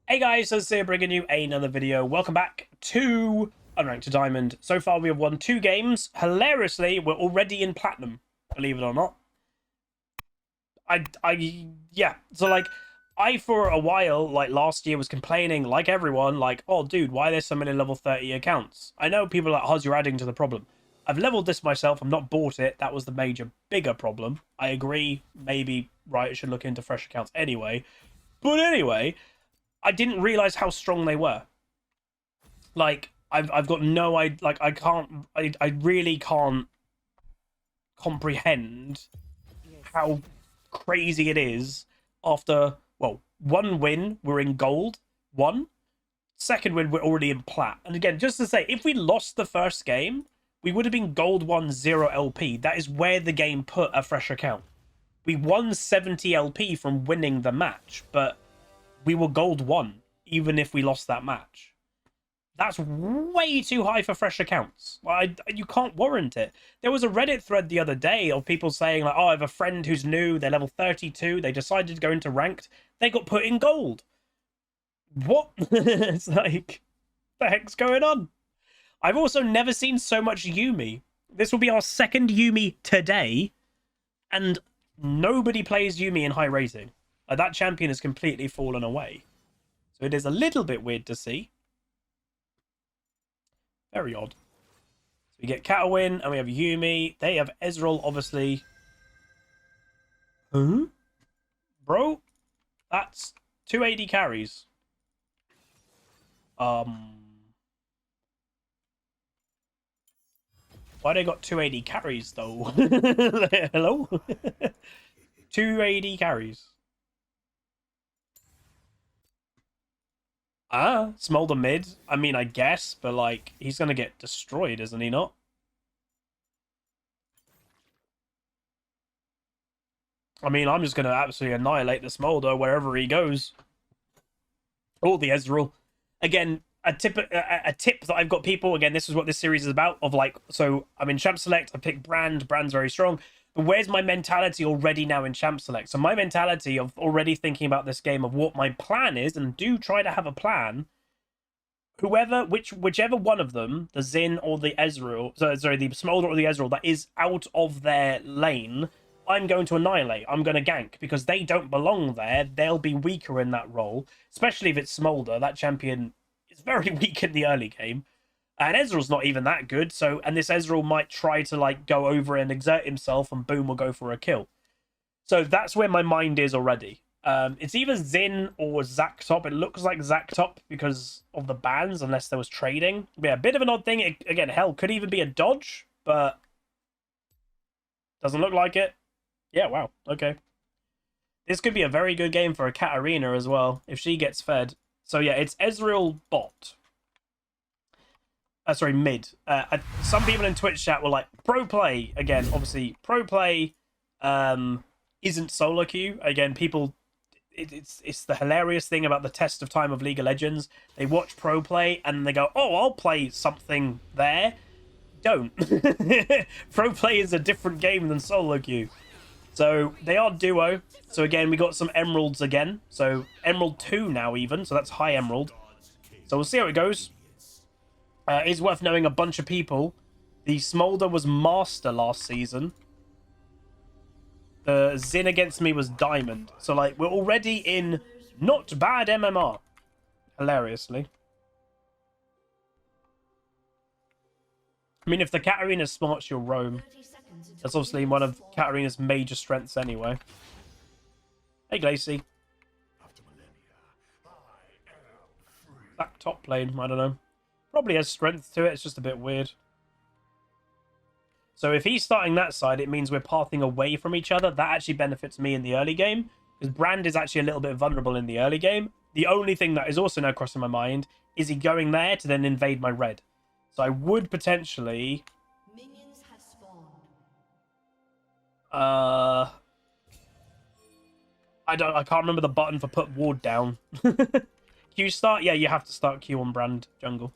Hey guys, HuzzyGames bringing you another video. Welcome back to Unranked to Diamond. So far we have won 2 games. Hilariously, we're already in Platinum, believe it or not. Yeah. So like, I for a while, like last year, was complaining, like everyone, like, oh dude, why are there so many level 30 accounts? I know people like Huzz, you're adding to the problem. I've leveled this myself, I've not bought it. That was the bigger problem. I agree, maybe Riot should look into fresh accounts anyway. But anyway, I didn't realize how strong they were. Like, I've got no idea. Like, I really can't comprehend how crazy it is after, well, 1 win, we're in gold. 2nd win, we're already in plat. And again, just to say, if we lost the first game, we would have been gold 1, 0 LP. That is where the game put a fresh account. We won 70 LP from winning the match, but we were gold 1, even if we lost that match. That's way too high for fresh accounts. You can't warrant it. There was a Reddit thread the other day of people saying, like, oh, I have a friend who's new, they're level 32, they decided to go into ranked, they got put in gold. What? It's like, the heck's going on? I've also never seen so much Yuumi. This will be our 2nd Yuumi today, and nobody plays Yuumi in high rating. That champion has completely fallen away. So it is a little bit weird to see. Very odd. So we get Catawin and we have Yuumi. They have Ezreal, obviously. Huh? Bro, that's 2 AD carries. Why they got 2 AD carries, though? Hello? 2 AD carries. Smolder mid. I mean, I guess, but like, he's gonna get destroyed, isn't he not? I mean, I'm just gonna absolutely annihilate the Smolder wherever he goes. Or the Ezreal. Again, a tip that I've got people, again, this is what this series is about, of like, so I'm in Champ Select, I pick Brand's very strong. But where's my mentality already now in Champ Select? So my mentality of already thinking about this game of what my plan is, and do try to have a plan. Whichever one of them, the Xin or the Ezreal, sorry, the Smolder or the Ezreal, that is out of their lane, I'm going to annihilate. I'm going to gank, because they don't belong there. They'll be weaker in that role, especially if it's Smolder. That champion is very weak in the early game. And Ezreal's not even that good, so, and this Ezreal might try to like go over and exert himself, and boom, we'll go for a kill. So that's where my mind is already. It's either Xin or Zaktop. It looks like Zaktop because of the bans, unless there was trading. But yeah, a bit of an odd thing. Again, hell, could even be a dodge, but doesn't look like it. Yeah, wow, okay. This could be a very good game for a Katarina as well, if she gets fed. So yeah, it's Ezreal bot. Sorry, mid. Some people in Twitch chat were like, pro play. Again, obviously, pro play isn't solo queue. Again, people, it's the hilarious thing about the test of time of League of Legends. They watch pro play and they go, oh, I'll play something there. Don't. Pro play is a different game than solo queue. So they are duo. So again, we got some emeralds again. So emerald 2 now even. So that's high emerald. So we'll see how it goes. It is worth knowing a bunch of people. The Smolder was Master last season. The Xin against me was Diamond. So, like, we're already in not bad MMR. Hilariously. I mean, if the Katarina's smart, she'll roam. That's obviously one of Katarina's major strengths anyway. Hey, Glacy. Back top lane, I don't know. Probably has strength to it, it's just a bit weird. So if he's starting that side, it means we're pathing away from each other. That actually benefits me in the early game, because Brand is actually a little bit vulnerable in the early game. The only thing that is also now crossing my mind is he going there to then invade my red. So I would potentially... Minions have spawned. I can't remember the button for put ward down. Q start? Yeah, you have to start Q on Brand jungle.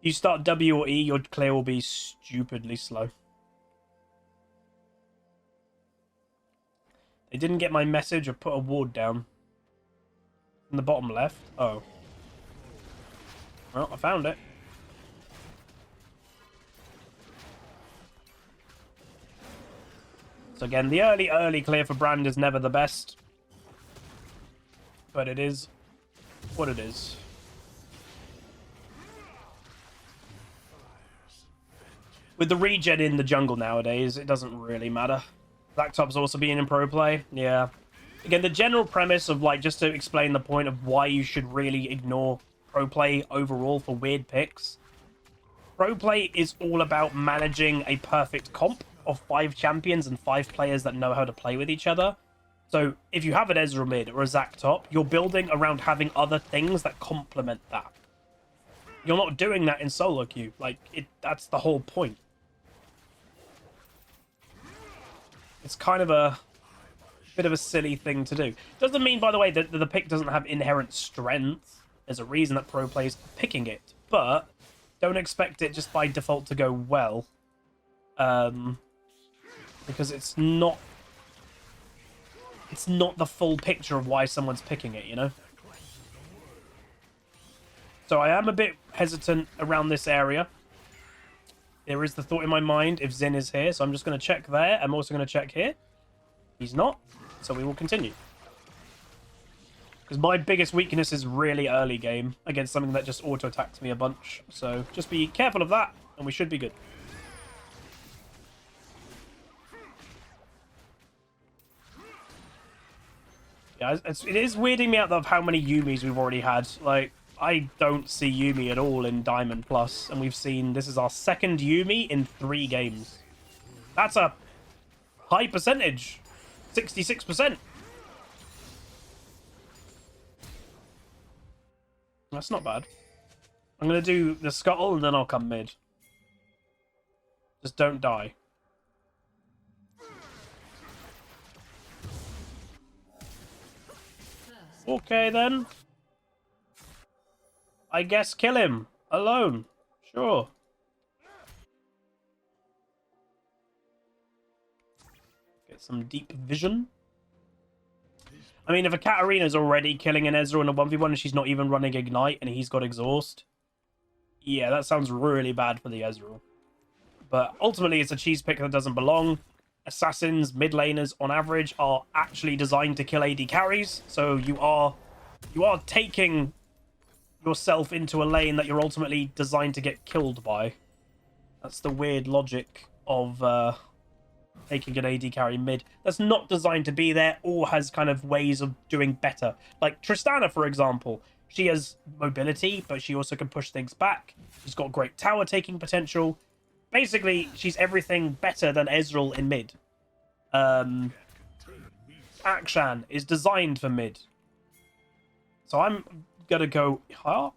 You start W or E, your clear will be stupidly slow. They didn't get my message or put a ward down. In the bottom left. Oh. Well, I found it. So again, the early clear for Brand is never the best. But it is what it is. With the regen in the jungle nowadays, it doesn't really matter. Blacktop's also being in pro play. Yeah. Again, the general premise of, like, just to explain the point of why you should really ignore pro play overall for weird picks. Pro play is all about managing a perfect comp of 5 champions and 5 players that know how to play with each other. So if you have an Ezreal mid or a Zac top, you're building around having other things that complement that. You're not doing that in solo queue. Like, that's the whole point. It's kind of a bit of a silly thing to do. Doesn't mean, by the way, that the pick doesn't have inherent strength. There's a reason that pro players are picking it. But don't expect it just by default to go well. Because it's not the full picture of why someone's picking it, you know? So I am a bit hesitant around this area. There is the thought in my mind if Xin is here, so I'm just going to check there. I'm also going to check here. He's not, so we will continue. Because my biggest weakness is really early game against something that just auto-attacks me a bunch. So just be careful of that, and we should be good. Yeah, it is weirding me out of how many Yumis we've already had. Like, I don't see Yumi at all in Diamond Plus, and we've seen this is our second Yumi in 3 games. That's a high percentage, 66%. That's not bad. I'm gonna do the scuttle and then I'll come mid. Just don't die. Okay, then. I guess kill him. Alone. Sure. Get some deep vision. I mean, if a Katarina's already killing an Ezreal in a 1v1 and she's not even running Ignite and he's got Exhaust, yeah, that sounds really bad for the Ezreal. But ultimately, it's a cheese pick that doesn't belong. Assassins, mid laners, on average, are actually designed to kill AD carries. So you are taking yourself into a lane that you're ultimately designed to get killed by. That's the weird logic of taking an AD carry mid. That's not designed to be there or has kind of ways of doing better. Like Tristana, for example. She has mobility, but she also can push things back. She's got great tower taking potential. Basically, she's everything better than Ezreal in mid. Akshan is designed for mid. So I'm gonna go... Huh?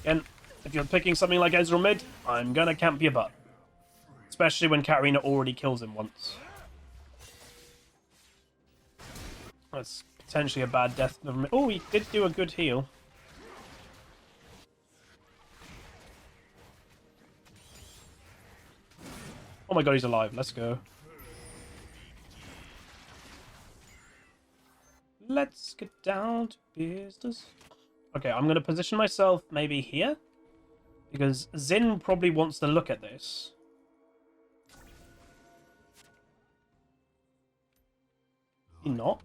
Again, if you're picking something like Ezreal mid, I'm gonna camp your butt. Especially when Katarina already kills him once. That's potentially a bad death. Oh, he did do a good heal. Oh my god, he's alive. Let's go. Let's get down to business. Okay, I'm going to position myself maybe here. Because Xin probably wants to look at this. He not?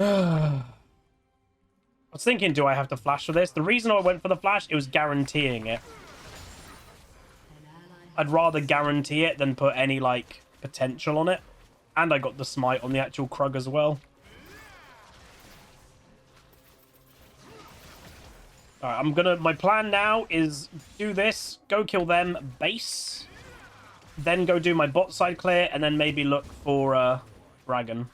I was thinking, do I have to flash for this? The reason I went for the flash, it was guaranteeing it. I'd rather guarantee it than put any, like, potential on it. And I got the smite on the actual Krug as well. Alright, my plan now is do this, go kill them, base. Then go do my bot side clear, and then maybe look for, Dragon.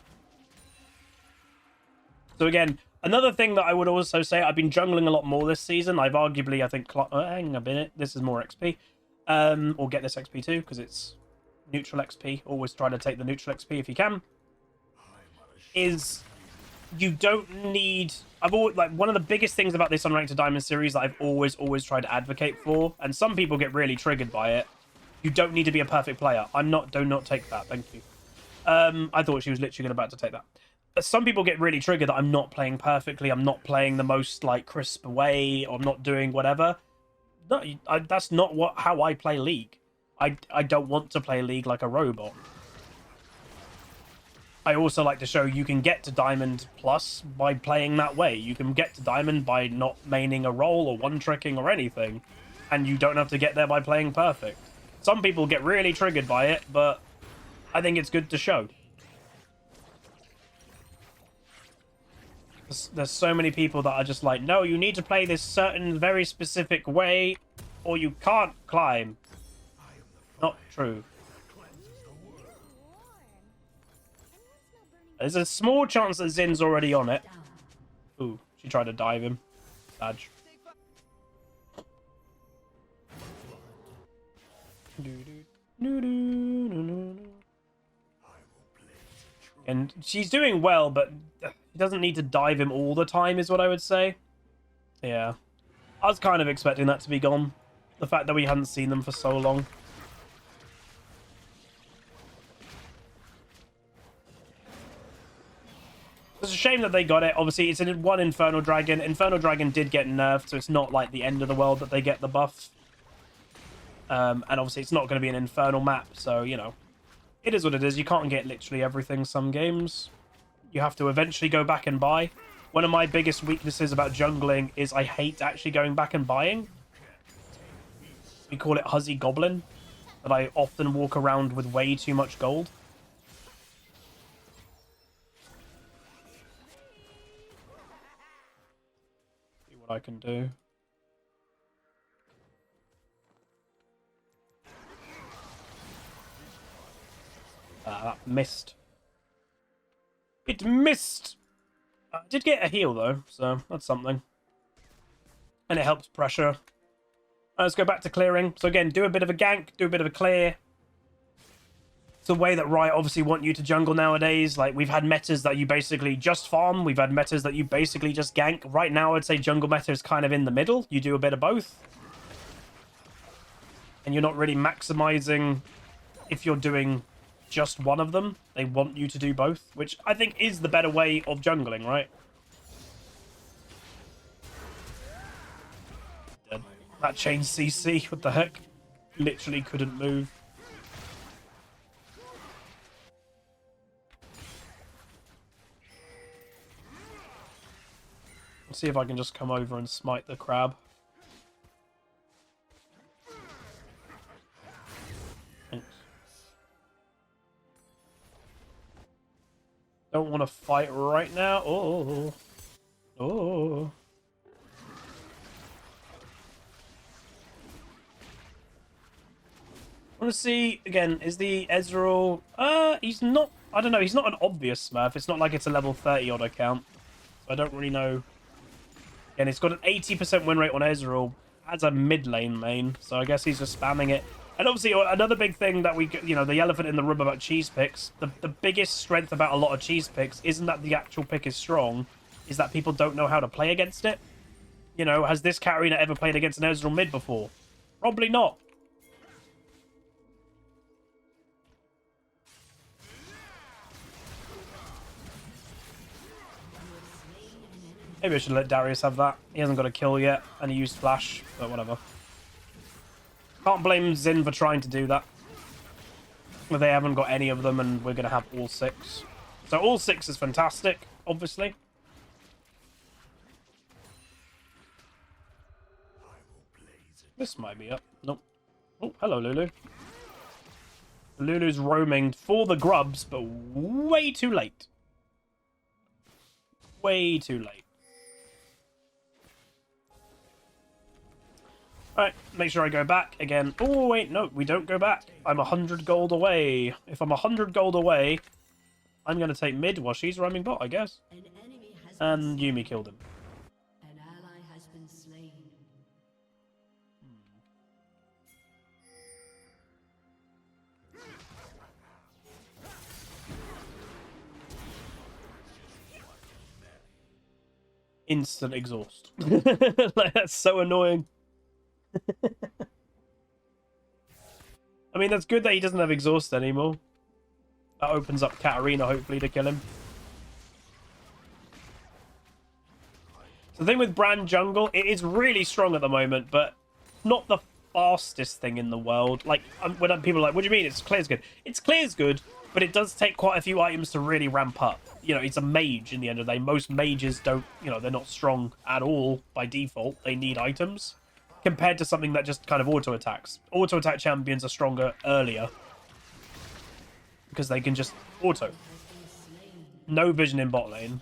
So again, another thing that I would also say, I've been jungling a lot more this season. I've arguably, I think, hang a minute, this is more XP. Or get this XP too, because it's neutral XP, always try to take the neutral XP if you can, is you don't need... I've always, like, one of the biggest things about this Unranked to Diamond series that I've always tried to advocate for, and some people get really triggered by it, you don't need to be a perfect player. Do not take that, thank you. I thought she was literally about to take that. Some people get really triggered that I'm not playing perfectly, I'm not playing the most, like, crisp way, or I'm not doing whatever. No, that's not how I play League. I don't want to play League like a robot. I also like to show you can get to Diamond Plus by playing that way. You can get to Diamond by not maining a role or one-tricking or anything. And you don't have to get there by playing perfect. Some people get really triggered by it, but I think it's good to show. There's so many people that are just like, no, you need to play this certain very specific way or you can't climb. Not true. There's a small chance that Zin's already on it. Ooh, she tried to dive him. Badge. And she's doing well, but she doesn't need to dive him all the time, is what I would say. Yeah. I was kind of expecting that to be gone. The fact that we hadn't seen them for so long. It's a shame that they got it. Obviously, it's in one Infernal Dragon. Infernal Dragon did get nerfed, so it's not like the end of the world that they get the buff. And obviously, it's not going to be an Infernal map, so, you know. It is what it is. You can't get literally everything some games. You have to eventually go back and buy. One of my biggest weaknesses about jungling is I hate actually going back and buying. We call it Huzzy Goblin. That I often walk around with way too much gold. I can do. That missed. It missed! I did get a heal though, so that's something. And it helps pressure. Let's go back to clearing. So again, do a bit of a gank, do a bit of a clear. It's a way that Riot obviously want you to jungle nowadays. Like, we've had metas that you basically just farm. We've had metas that you basically just gank. Right now, I'd say jungle meta is kind of in the middle. You do a bit of both. And you're not really maximizing if you're doing just one of them. They want you to do both, which I think is the better way of jungling, right? Dead. That chain CC, what the heck? Literally couldn't move. Let's see if I can just come over and smite the crab. Thanks. Don't want to fight right now. Oh. Oh. I want to see, again, is the Ezreal... he's not... I don't know, he's not an obvious smurf. It's not like it's a level 30 odd account. So I don't really know... And it's got an 80% win rate on Ezreal as a mid lane main, so I guess he's just spamming it. And obviously, another big thing that we, you know, the elephant in the room about cheese picks, the biggest strength about a lot of cheese picks isn't that the actual pick is strong, is that people don't know how to play against it. You know, has this Katarina ever played against an Ezreal mid before? Probably not. Maybe I should let Darius have that. He hasn't got a kill yet, and he used flash, but whatever. Can't blame Xin for trying to do that. But they haven't got any of them, and we're going to have all 6. So all 6 is fantastic, obviously. This might be up. Nope. Oh, hello, Lulu. Lulu's roaming for the grubs, but way too late. Way too late. Alright, make sure I go back again. Oh, wait, no, we don't go back. I'm 100 gold away. If I'm 100 gold away, I'm going to take mid while she's roaming bot, I guess. And Yuumi killed him. An ally has been slain. instant exhaust. Like, that's so annoying. I mean, that's good that he doesn't have exhaust anymore. That opens up Katarina, hopefully, to kill him. So the thing with Brand Jungle, it is really strong at the moment, but not the fastest thing in the world. Like, when people are like, what do you mean? It's clear's good. It's clear's good, but it does take quite a few items to really ramp up. You know, it's a mage in the end of the day. Most mages don't, you know, they're not strong at all by default. They need items compared to something that just kind of auto-attacks. Auto-attack champions are stronger earlier because they can just auto. No vision in bot lane.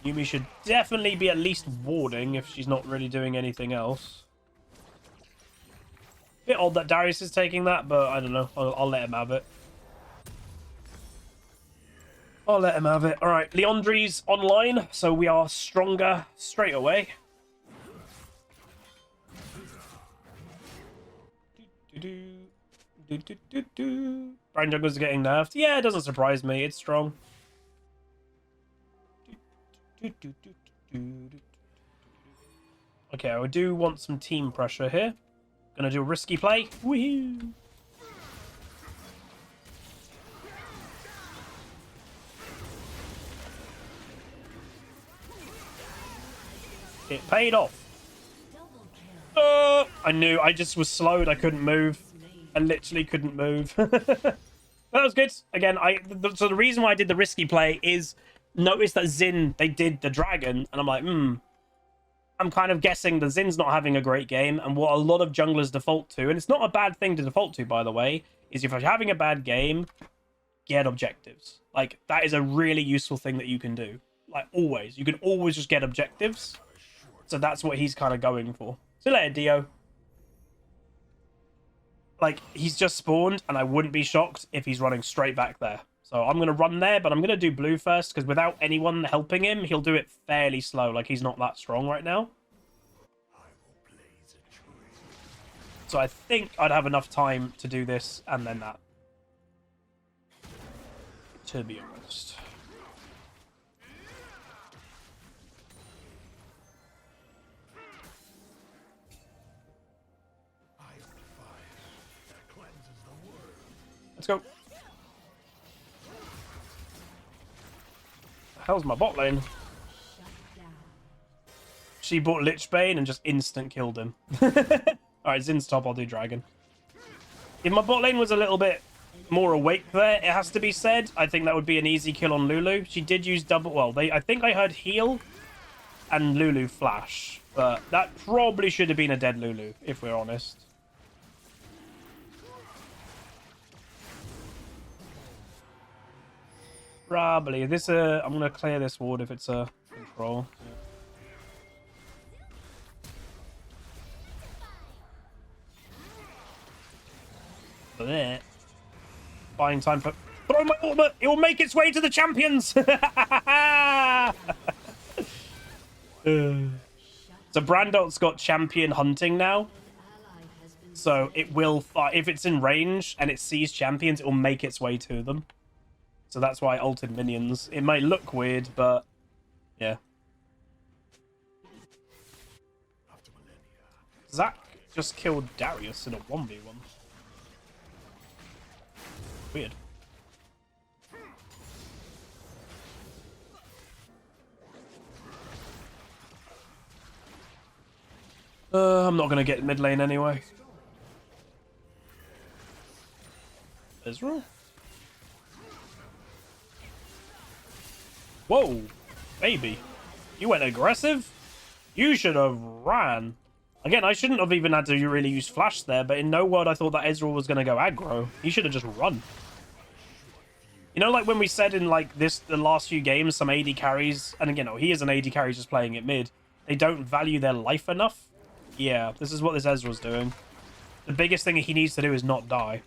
Yumi should definitely be at least warding if she's not really doing anything else. Bit odd that Darius is taking that, but I don't know. I'll let him have it. I'll let him have it. All right, Leandri's online, so we are stronger straight away. Brand Jungle's getting nerfed. Yeah, it doesn't surprise me. It's strong. Okay, I do want some team pressure here. Gonna do a risky play. Woohoo! It paid off. I knew. I just was slowed. I couldn't move. I literally couldn't move. That was good. Again, so the reason why I did the risky play is notice that Xin, they did the dragon, and I'm like, I'm kind of guessing that Zin's not having a great game, and what a lot of junglers default to, and it's not a bad thing to default to, by the way, is if you're having a bad game, get objectives. Like, that is a really useful thing that you can do. Like, always. You can always just get objectives. So that's what he's kind of going for. See you later, Dio. Like, he's just spawned, and I wouldn't be shocked if he's running straight back there. So I'm going to run there, but I'm going to do blue first, because without anyone helping him, he'll do it fairly slow. Like, he's not that strong right now. So I think I'd have enough time to do this, and then that. To be honest. Let's go. How's my bot lane? She bought Lichbane and just instant killed him. Alright, Zin's top, I'll do dragon. If my bot lane was a little bit more awake there, it has to be said, I think that would be an easy kill on Lulu. She did use double, well, I think I heard heal and Lulu flash, but that probably should have been a dead Lulu, if we're honest. Probably. This I'm gonna clear this ward if it's a control. There. Buying time for throw my ultimate. It will make its way to the champions. So Brandot's got champion hunting now. So it will, if it's in range and it sees champions, it will make its way to them. So that's why I ulted minions. It might look weird, but yeah. Zac just killed Darius in a 1v1. Weird. I'm not going to get mid lane anyway. Ezreal? Whoa, baby. You went aggressive? You should have ran. Again, I shouldn't have even had to really use flash there, but in no world I thought that Ezreal was going to go aggro. He should have just run. You know, like when we said in like the last few games, some AD carries, and again, he is an AD carry just playing it mid, they don't value their life enough. Yeah, this is what this Ezreal's doing. The biggest thing he needs to do is not die.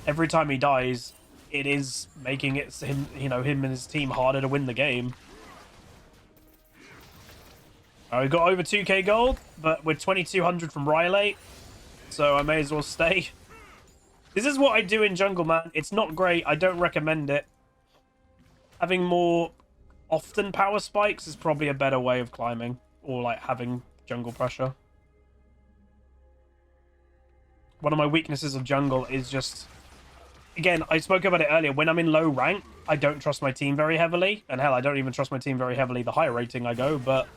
Every time he dies, it is making it him, you know, him and his team harder to win the game. We got over 2k gold, but we're 2200 from Rylate, so I may as well stay. This is what I do in jungle, man. It's not great. I don't recommend it. Having more often power spikes is probably a better way of climbing, or like having jungle pressure. One of my weaknesses of jungle is just, again, I spoke about it earlier, when I'm in low rank, I don't trust my team very heavily, and hell, I don't even trust my team very heavily the higher rating I go, but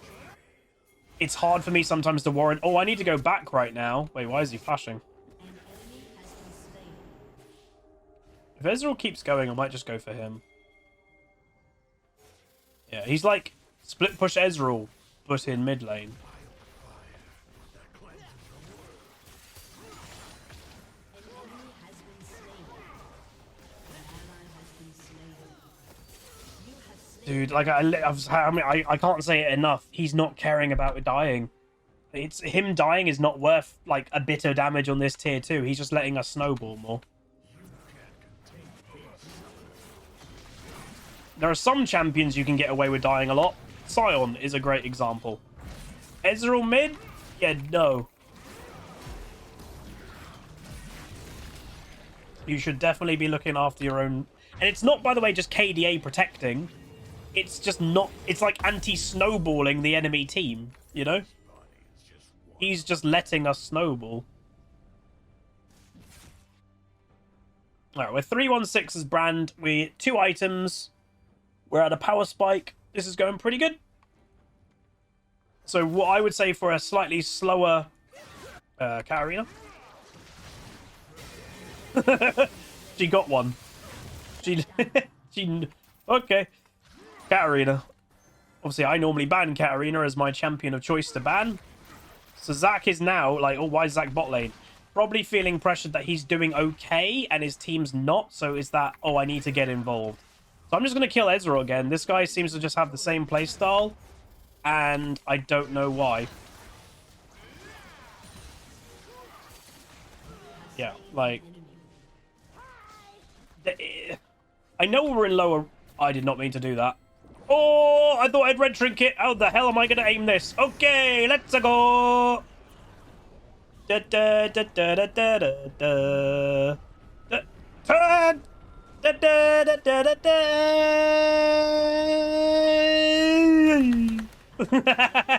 it's hard for me sometimes to warrant, oh, I need to go back right now. Wait, why is he flashing? If Ezreal keeps going, I might just go for him. Yeah, he's like split push Ezreal, but in mid lane. Dude, like I can't say it enough. He's not caring about dying. It's him dying is not worth like a bit of damage on this tier 2. He's just letting us snowball more. There are some champions you can get away with dying a lot. Sion is a great example. Ezreal mid? Yeah, no. You should definitely be looking after your own. And it's not, by the way, just KDA protecting. It's just not. It's like anti-snowballing the enemy team, you know? He's just letting us snowball. Alright, we're 316 as brand. We 2 items. We're at a power spike. This is going pretty good. So what I would say for a slightly slower Katarina. She got one. She okay. Katarina. Obviously, I normally ban Katarina as my champion of choice to ban. So Zach is now like, oh, why is Zach bot lane? Probably feeling pressured that he's doing okay and his team's not. So is that, oh, I need to get involved. So I'm just going to kill Ezreal again. This guy seems to just have the same playstyle. And I don't know why. Yeah, like... I know we're in lower... I did not mean to do that. Oh, I thought I'd red trinket. How the hell am I going to aim this? Okay, let's go. Da, da, da, da, da, da, da, da. Turn. Da, da, da, da, da, da.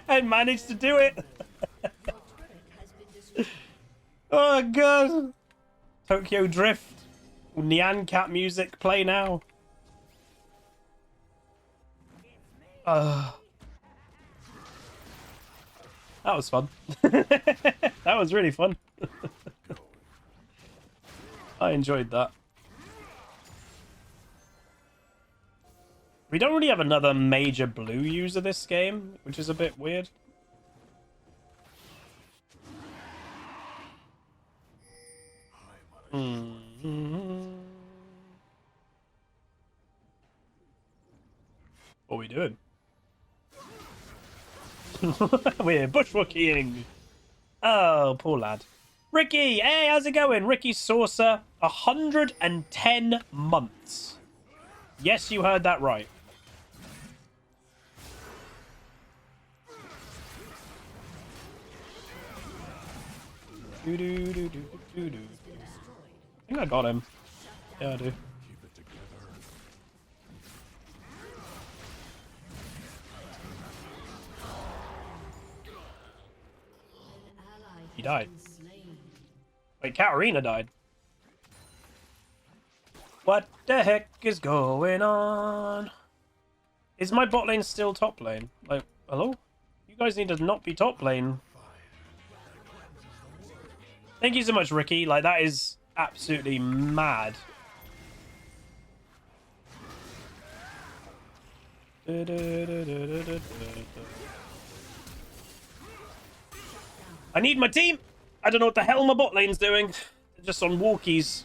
I managed to do it. Oh, God. Tokyo Drift. Nyan Cat music. Play now. That was fun. That was really fun. I enjoyed that. We don't really have another major blue user this game, which is a bit weird. What are we doing? We're bushwalking. Oh, poor lad. Ricky, hey, how's it going? Ricky Saucer, 110 months. Yes, you heard that right. I think I got him. Yeah, I do. He died. Wait, Katarina died. What the heck is going on? Is my bot lane still top lane? Like, hello? You guys need to not be top lane. Thank you so much, Ricky. Like, that is absolutely mad. I need my team. I don't know what the hell my bot lane's doing. They're just on walkies.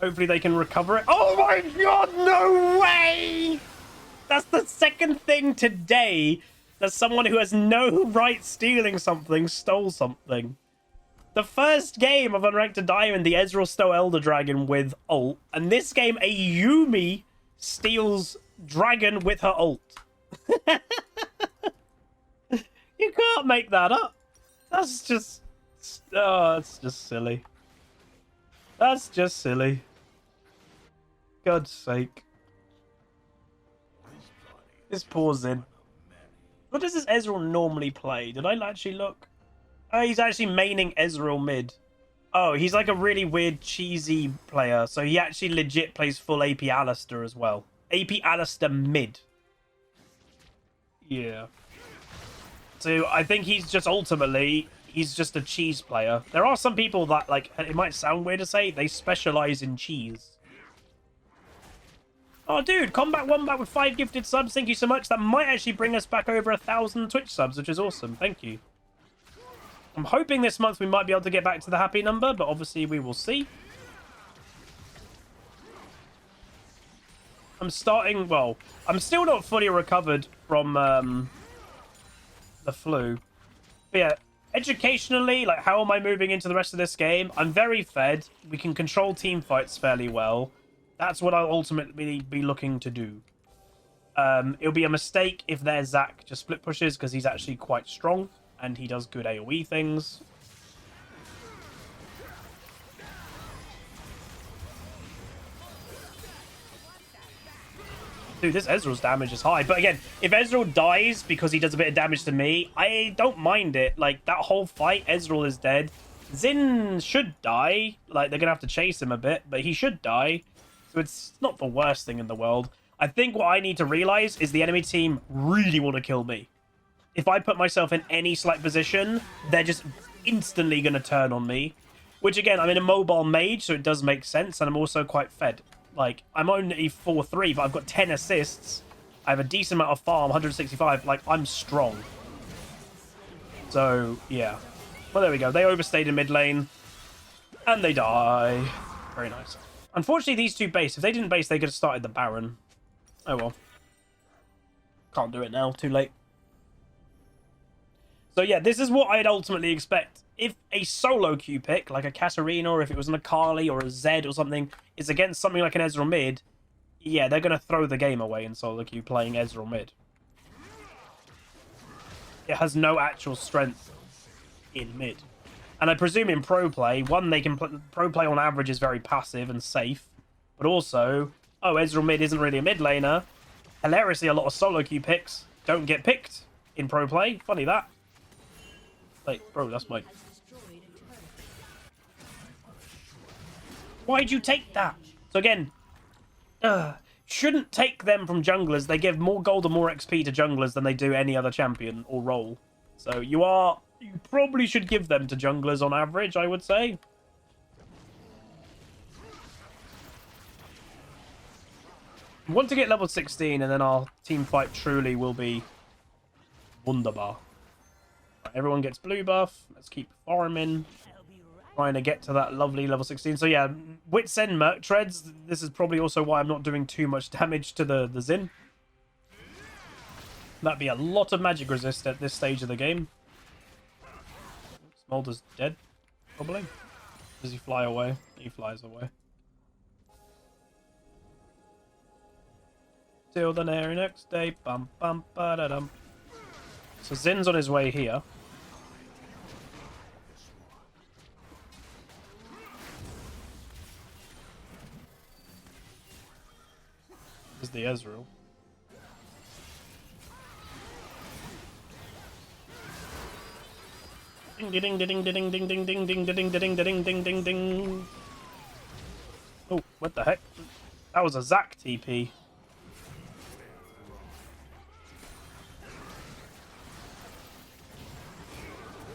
Hopefully they can recover it. Oh my god, no way! That's the second thing today that someone who has no right stealing something stole something. The first game of Unranked to Diamond, the Ezreal stole Elder Dragon with ult. And this game, a Yumi steals Dragon with her ult. You can't make that up. That's just... Oh, that's just silly. That's just silly. God's sake. This pause in. What does this Ezreal normally play? Did I actually look? Oh, he's actually maining Ezreal mid. Oh, he's like a really weird, cheesy player. So he actually legit plays full AP Alistair as well. AP Alistair mid. Yeah. So I think he's just ultimately, he's just a cheese player. There are some people that, like, it might sound weird to say, they specialize in cheese. Oh, dude, Combat Wombat with 5 gifted subs. Thank you so much. That might actually bring us back over 1,000 Twitch subs, which is awesome. Thank you. I'm hoping this month we might be able to get back to the happy number, but obviously we will see. I'm starting, well, I'm still not fully recovered from the flu. But yeah, educationally, like, how am I moving into the rest of this game? I'm very fed. We can control team fights fairly well. That's what I'll ultimately be looking to do. It'll be a mistake if their Zac just split pushes, because he's actually quite strong. And he does good AoE things. Dude, this Ezreal's damage is high. But again, if Ezreal dies because he does a bit of damage to me, I don't mind it. Like, that whole fight, Ezreal is dead. Xin should die. Like, they're going to have to chase him a bit, but he should die. So it's not the worst thing in the world. I think what I need to realize is the enemy team really want to kill me. If I put myself in any slight position, they're just instantly going to turn on me. Which, again, I'm in a mobile mage, so it does make sense. And I'm also quite fed. Like, I'm only 4-3, but I've got 10 assists. I have a decent amount of farm, 165. Like, I'm strong. So, yeah. Well, there we go. They overstayed in mid lane. And they die. Very nice. Unfortunately, these two base. If they didn't base, they could have started the Baron. Oh, well. Can't do it now. Too late. So yeah, this is what I'd ultimately expect. If a solo queue pick, like a Katarina, or if it was an Akali or a Zed or something, is against something like an Ezreal mid, yeah, they're going to throw the game away in solo queue playing Ezreal mid. It has no actual strength in mid. And I presume in pro play, one, they can pro play on average is very passive and safe, but also, oh, Ezreal mid isn't really a mid laner. Hilariously, a lot of solo queue picks don't get picked in pro play. Funny that. Wait, bro, that's my... Why'd you take that? So again, shouldn't take them from junglers. They give more gold and more XP to junglers than they do any other champion or role. So you probably should give them to junglers on average, I would say. We want to get level 16 and then our team fight truly will be wunderbar. Everyone gets blue buff. Let's keep farming. Trying to get to that lovely level 16. So yeah, Wits End Merc Treads. This is probably also why I'm not doing too much damage to the Xin. That'd be a lot of magic resist at this stage of the game. Smolder's dead, probably. Does he fly away? He flies away. Till the very next day. Bum bum ba da dum. So Zin's on his way here. Is the Ezreal. Ding ding ding ding ding ding ding ding ding ding ding ding ding ding ding. Oh, what the heck? That was a Zac TP.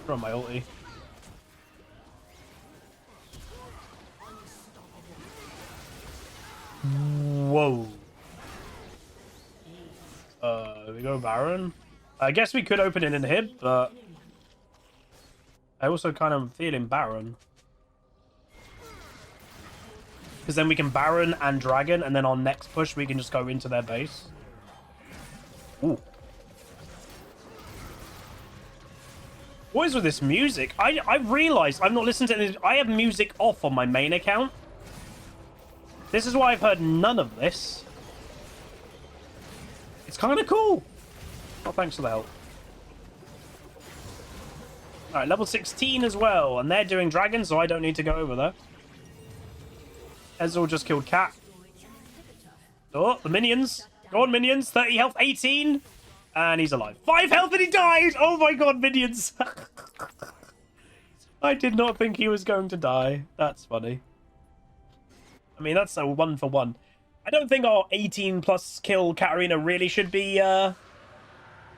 From my ulti. Whoa. We go Baron. I guess we could open an inhib, but I also kind of feeling Baron. Because then we can Baron and Dragon, and then on next push we can just go into their base. Ooh. What is with this music? I've realized I've not listened to this. I have music off on my main account. This is why I've heard none of this. It's kind of cool. Oh, thanks for the help. Alright, level 16 as well. And they're doing Dragon, so I don't need to go over there. Ezreal just killed Cat. Oh, the minions. Go on, minions. 30 health, 18. And he's alive. 5 health and he died! Oh my god, minions. I did not think he was going to die. That's funny. I mean, that's a 1-for-1. I don't think our 18 plus kill Katarina really should be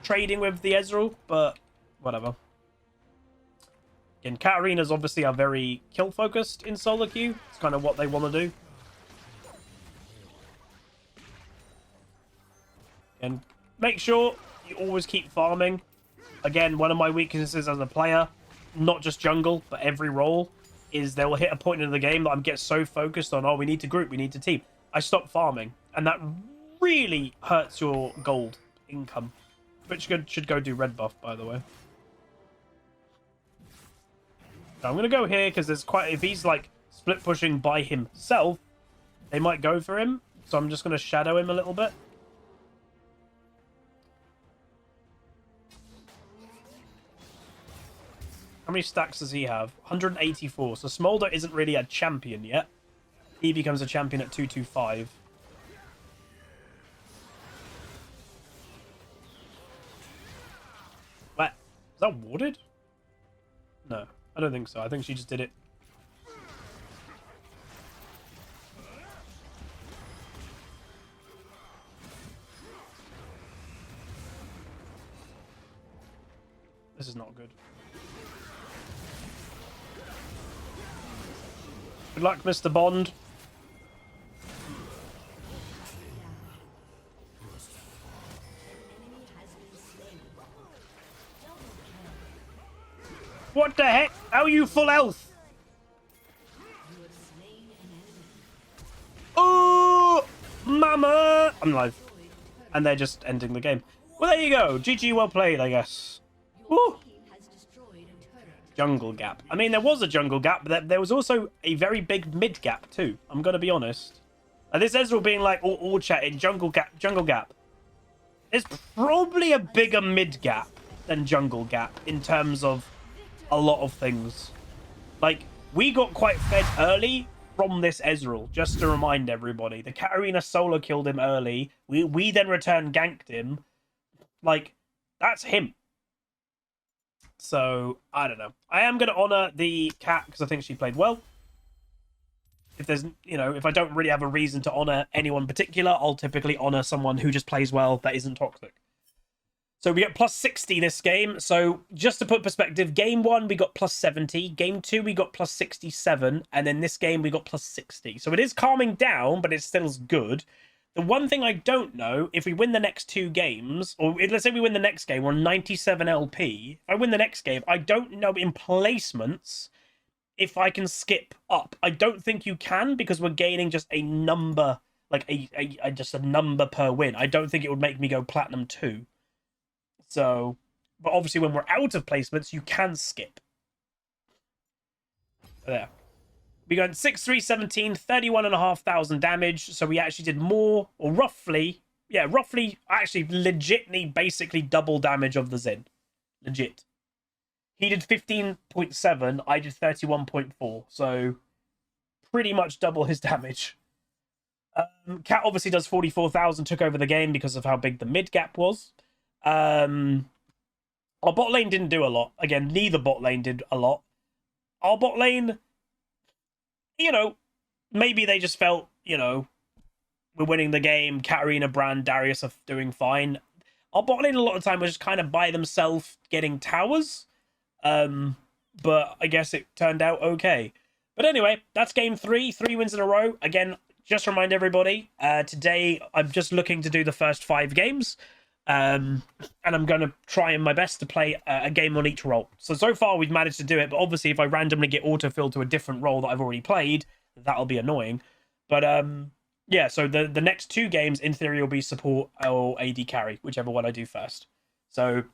trading with the Ezreal, but whatever. Again, Katarinas obviously are very kill focused in solo queue. It's kind of what they want to do. And make sure you always keep farming. Again, one of my weaknesses as a player, not just jungle, but every role, is they will hit a point in the game that I'm get so focused on, oh, we need to group, we need to team. I stop farming, and that really hurts your gold income. Which should go do red buff, by the way. So I'm going to go here, because there's quite... If he's, like, split pushing by himself, they might go for him. So I'm just going to shadow him a little bit. How many stacks does he have? 184. So Smolder isn't really a champion yet. He becomes a champion at 225. What? Is that warded? No, I don't think so. I think she just did it. This is not good. Good luck, Mr. Bond. What the heck? How are you full health? Oh, mama! I'm live. And they're just ending the game. Well, there you go. GG, well played, I guess. Woo! Jungle gap. I mean, there was a jungle gap, but there was also a very big mid gap too. I'm gonna be honest. And this Ezreal being like all chatting jungle gap. There's probably a bigger mid gap than jungle gap in terms of a lot of things. Like, we got quite fed early from this Ezreal, just to remind everybody. The Katarina solo killed him early. We then returned ganked him. Like, that's him. So, I don't know. I am going to honor the cat because I think she played well. If there's, you know, if I don't really have a reason to honor anyone particular, I'll typically honor someone who just plays well that isn't toxic. So we get plus 60 this game. So just to put perspective, game 1 we got plus 70. Game 2 we got plus 67. And then this game we got plus 60. So it is calming down, but it still is good. The one thing I don't know, if we win the next 2 games, or let's say we win the next game, we're on 97 LP. If I win the next game, I don't know in placements if I can skip up. I don't think you can because we're gaining just a number, like just a number per win. I don't think it would make me go Platinum 2. So, but obviously when we're out of placements, you can skip. There. We got 6-3, 17, 31,500 damage. So we actually did more, or roughly, yeah, roughly, actually, legitly, basically double damage of the Zin. Legit. He did 15.7, I did 31.4. So, pretty much double his damage. Cat obviously does 44,000, took over the game because of how big the mid gap was. Our bot lane didn't do a lot. Again, neither bot lane did a lot. Our bot lane, you know, maybe they just felt, you know, we're winning the game. Katarina, Brand, Darius are doing fine. Our bot lane a lot of time was just kind of by themselves getting towers. But I guess it turned out okay. But anyway, that's game 3. 3 wins in a row. Again, just remind everybody, today I'm just looking to do the first 5 games. And I'm going to try my best to play a game on each role. So far we've managed to do it, but obviously if I randomly get autofilled to a different role that I've already played, that'll be annoying. But yeah, so the next 2 games in theory will be support or AD carry, whichever one I do first. So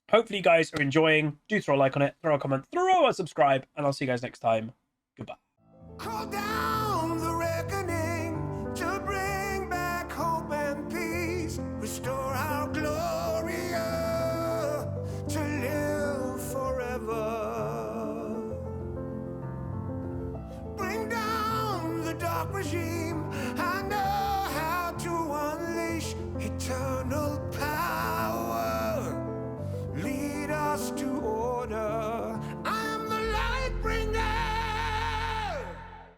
hopefully you guys are enjoying. Do throw a like on it, throw a comment, throw a subscribe, and I'll see you guys next time. Goodbye. Call down the reckoning to bring back hope and peace. Restore our glory to live forever. Bring down the dark regime and